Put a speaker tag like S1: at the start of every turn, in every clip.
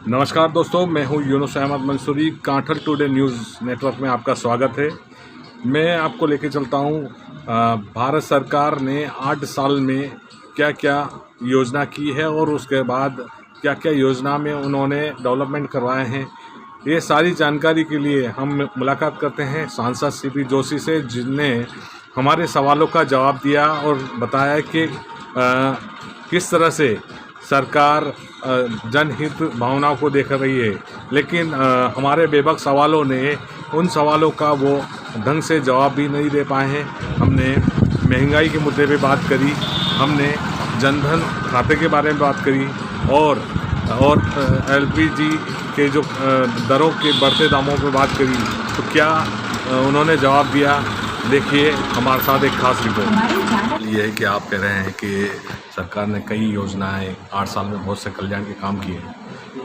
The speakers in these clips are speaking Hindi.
S1: नमस्कार दोस्तों, मैं हूं Yunus Ahmad Mansuri. Kanthal today news network में आपका स्वागत है। मैं आपको लेके चलता हूं भारत सरकार ने 8 साल में क्या क्या योजना की है और उसके बाद क्या क्या योजना में उन्होंने डेवलपमेंट करवाए हैं। ये सारी जानकारी के लिए हम मुलाकात करते हैं सांसद सीपी जोशी से, जिनने हमारे सवालों का जवाब दिया और बताया कि किस तरह से सरकार जनहित भावनाओं को देख रही है। लेकिन हमारे बेबाक सवालों ने उन सवालों का वो ढंग से जवाब भी नहीं दे पाए हैं। हमने महंगाई के मुद्दे पे बात करी, हमने जनधन खाते के बारे में बात करी और एलपीजी के जो दरों के बढ़ते दामों पे बात करी। तो क्या उन्होंने जवाब दिया, देखिए हमारे साथ एक खास रिपोर्ट। ये है कि आप कह रहे हैं कि सरकार ने कई योजनाएं 8 साल में बहुत से कल्याण के काम किए।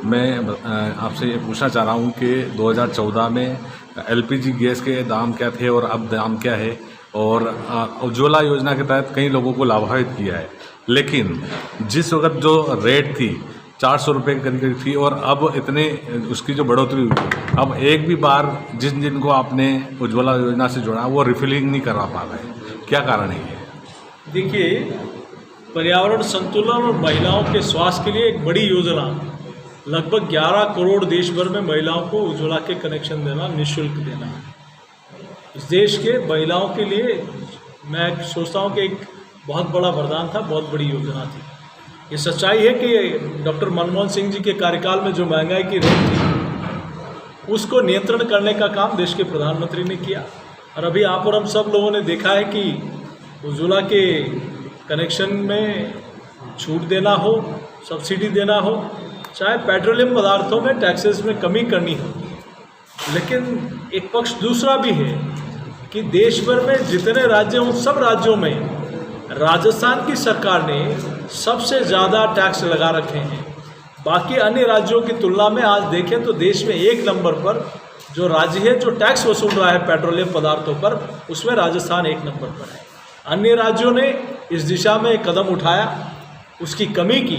S1: मैं आपसे ये पूछना चाह रहा हूँ कि 2014 में एलपीजी गैस के दाम क्या थे और अब दाम क्या है, और उज्ज्वला योजना के तहत कई लोगों को लाभान्वित किया है। लेकिन जिस वक्त जो रेट थी 400 रुपये के करीब थी और अब इतने उसकी जो बढ़ोतरी हुई, अब एक भी बार जिनको आपने उज्ज्वला योजना से जोड़ा वो रिफिलिंग नहीं करवा पा रहे। क्या कारण है ये?
S2: देखिए, पर्यावरण संतुलन और महिलाओं के स्वास्थ्य के लिए एक बड़ी योजना, लगभग 11 करोड़ देश भर में महिलाओं को उज्ज्वला के कनेक्शन देना, निःशुल्क देना। इस देश के महिलाओं के लिए मैं सोचता हूँ कि एक बहुत बड़ा वरदान था, बहुत बड़ी योजना थी। ये सच्चाई है कि डॉक्टर मनमोहन सिंह जी के कार्यकाल में जो महंगाई की रेट थी उसको नियंत्रण करने का काम देश के प्रधानमंत्री ने किया। और अभी आप और हम सब लोगों ने देखा है कि उज्ज्वला के कनेक्शन में छूट देना हो, सब्सिडी देना हो, चाहे पेट्रोलियम पदार्थों में टैक्सेस में कमी करनी हो। लेकिन एक पक्ष दूसरा भी है कि देश भर में जितने राज्य हैं उन सब राज्यों में राजस्थान की सरकार ने सबसे ज़्यादा टैक्स लगा रखे हैं। बाकी अन्य राज्यों की तुलना में आज देखें तो देश में एक नंबर पर जो राज्य है जो टैक्स वसूल रहा है पेट्रोलियम पदार्थों पर, उसमें राजस्थान एक नंबर पर है। अन्य राज्यों ने इस दिशा में कदम उठाया, उसकी कमी की,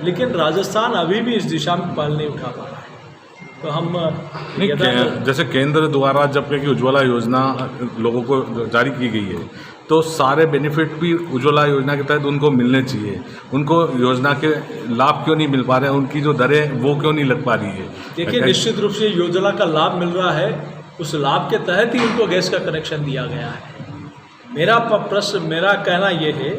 S2: लेकिन राजस्थान अभी भी इस दिशा में पहल नहीं उठा पा रहा है। तो हम
S1: जैसे केंद्र द्वारा जब कि उज्ज्वला योजना लोगों को जारी की गई है, तो सारे बेनिफिट भी उज्ज्वला योजना के तहत उनको मिलने चाहिए। उनको योजना के लाभ क्यों नहीं मिल पा रहे हैं? उनकी जो दरें वो क्यों नहीं लग पा रही है?
S2: देखिए, निश्चित रूप से योजना का लाभ मिल रहा है, उस लाभ के तहत ही उनको गैस का कनेक्शन दिया गया है। मेरा कहना यह है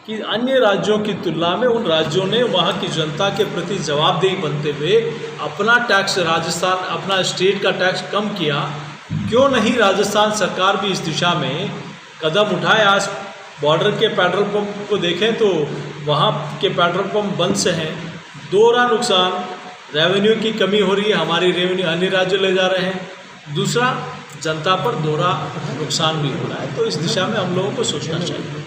S2: कि अन्य राज्यों की तुलना में उन राज्यों ने वहाँ की जनता के प्रति जवाबदेही बनते हुए अपना टैक्स, राजस्थान अपना स्टेट का टैक्स कम किया। क्यों नहीं राजस्थान सरकार भी इस दिशा में कदम उठाए? आज बॉर्डर के पेट्रोल पंप को देखें तो वहाँ के पेट्रोल पंप बंद से हैं, दोहरा नुकसान, रेवेन्यू की कमी हो रही है, हमारी रेवेन्यू अन्य राज्य ले जा रहे हैं, दूसरा जनता पर दोहरा नुकसान भी हो रहा है। तो इस दिशा में हम लोगों को सोचना चाहिए।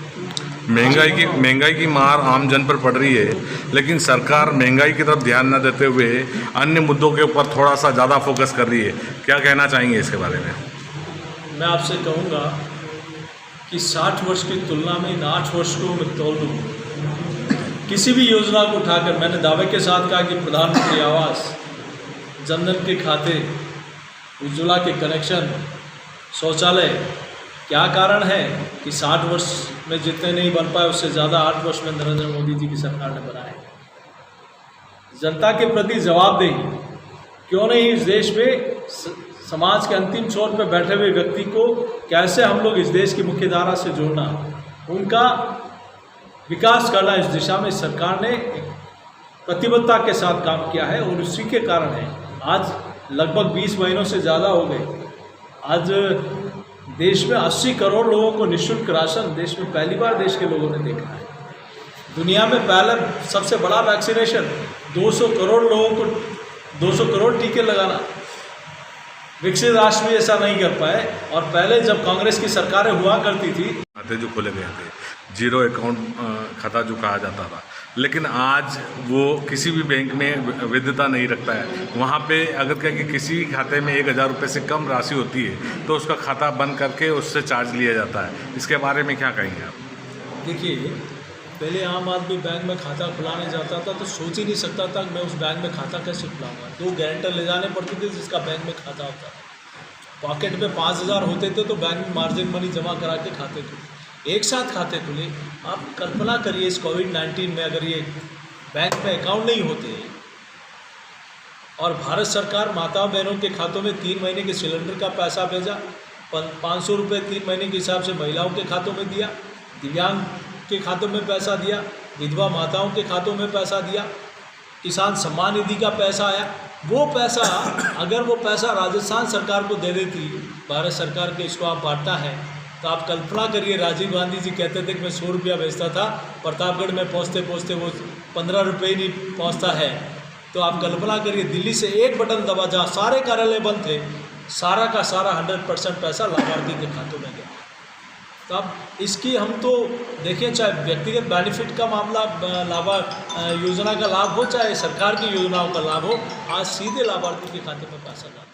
S1: महंगाई की मार आम जन पर पड़ रही है, लेकिन सरकार महंगाई की तरफ ध्यान न देते हुए अन्य मुद्दों के ऊपर थोड़ा सा ज़्यादा फोकस कर रही है। क्या कहना चाहेंगे इसके बारे में?
S2: मैं आपसे कहूँगा कि 60 वर्ष की तुलना में इन 8 वर्ष को मैं तोल लूँ। किसी भी योजना को उठाकर मैंने दावे के साथ कहा कि प्रधानमंत्री आवास, जनधन के खाते, उज्ज्वला के कनेक्शन, शौचालय, क्या कारण है कि 60 वर्ष में जितने नहीं बन पाए उससे ज़्यादा 8 वर्ष में नरेंद्र मोदी जी की सरकार ने बनाए। जनता के प्रति जवाबदेही, क्यों नहीं इस देश में समाज के अंतिम छोर पर बैठे हुए व्यक्ति को कैसे हम लोग इस देश की मुख्य धारा से जोड़ना, उनका विकास करना, इस दिशा में सरकार ने प्रतिबद्धता के साथ काम किया है। और उसी के कारण है आज लगभग 20 महीनों से ज़्यादा हो गए, आज देश में 80 करोड़ लोगों को निःशुल्क राशन देश में पहली बार देश के लोगों ने देखा है। दुनिया में पहला सबसे बड़ा वैक्सीनेशन 200 करोड़ लोगों को 200 करोड़ टीके लगाना, विकसित राष्ट्र भी ऐसा नहीं कर पाए। और पहले जब कांग्रेस की सरकारें हुआ करती थी,
S1: खाते जो खोले गए थे, जीरो अकाउंट खाता जो कहा जाता था, लेकिन आज वो किसी भी बैंक में वैधता नहीं रखता है। वहाँ पे अगर क्या कि किसी खाते में 1000 रुपये से कम राशि होती है तो उसका खाता बंद करके उससे चार्ज लिया जाता है। इसके बारे में क्या कहेंगे आप?
S2: देखिए, पहले आम आदमी बैंक में खाता खुलाने जाता था तो सोच ही नहीं सकता था कि मैं उस बैंक में खाता कैसे खुलाऊंगा। 2 गारंटर ले जाने पड़ते थे जिसका बैंक में खाता होता था। पॉकेट में 5,000 होते थे तो बैंक में मार्जिन मनी जमा करा के खाते खुले, एक साथ खाते खुले। आप कल्पना करिए इस कोविड-19 में अगर ये बैंक में अकाउंट नहीं होते और भारत सरकार माता बहनों के खातों में 3 महीने के सिलेंडर का पैसा भेजा, 500 रुपये 3 महीने के हिसाब से महिलाओं के खातों में दिया, दिव्यांग के खातों में पैसा दिया, विधवा माताओं के खातों में पैसा दिया, किसान सम्मान निधि का पैसा आया। वो पैसा अगर वो पैसा राजस्थान सरकार को दे देती भारत सरकार के, इसको आप बांटना है, तो आप कल्पना करिए राजीव गांधी जी कहते थे कि मैं 100 रुपया भेजता था, प्रतापगढ़ में पहुँचते पहुँचते वो 15 रुपये ही नहीं पहुँचता है। तो आप कल्पना करिए दिल्ली से एक बटन दबा, जहाँ सारे कार्यालय बंद थे, सारा का सारा 100% पैसा लाभार्थी के खातों में गया। तो अब इसकी हम तो देखिए, चाहे व्यक्तिगत बेनिफिट का मामला योजना का लाभ हो, चाहे सरकार की योजनाओं का लाभ हो, आज सीधे लाभार्थी के खाते में पैसा जाता है।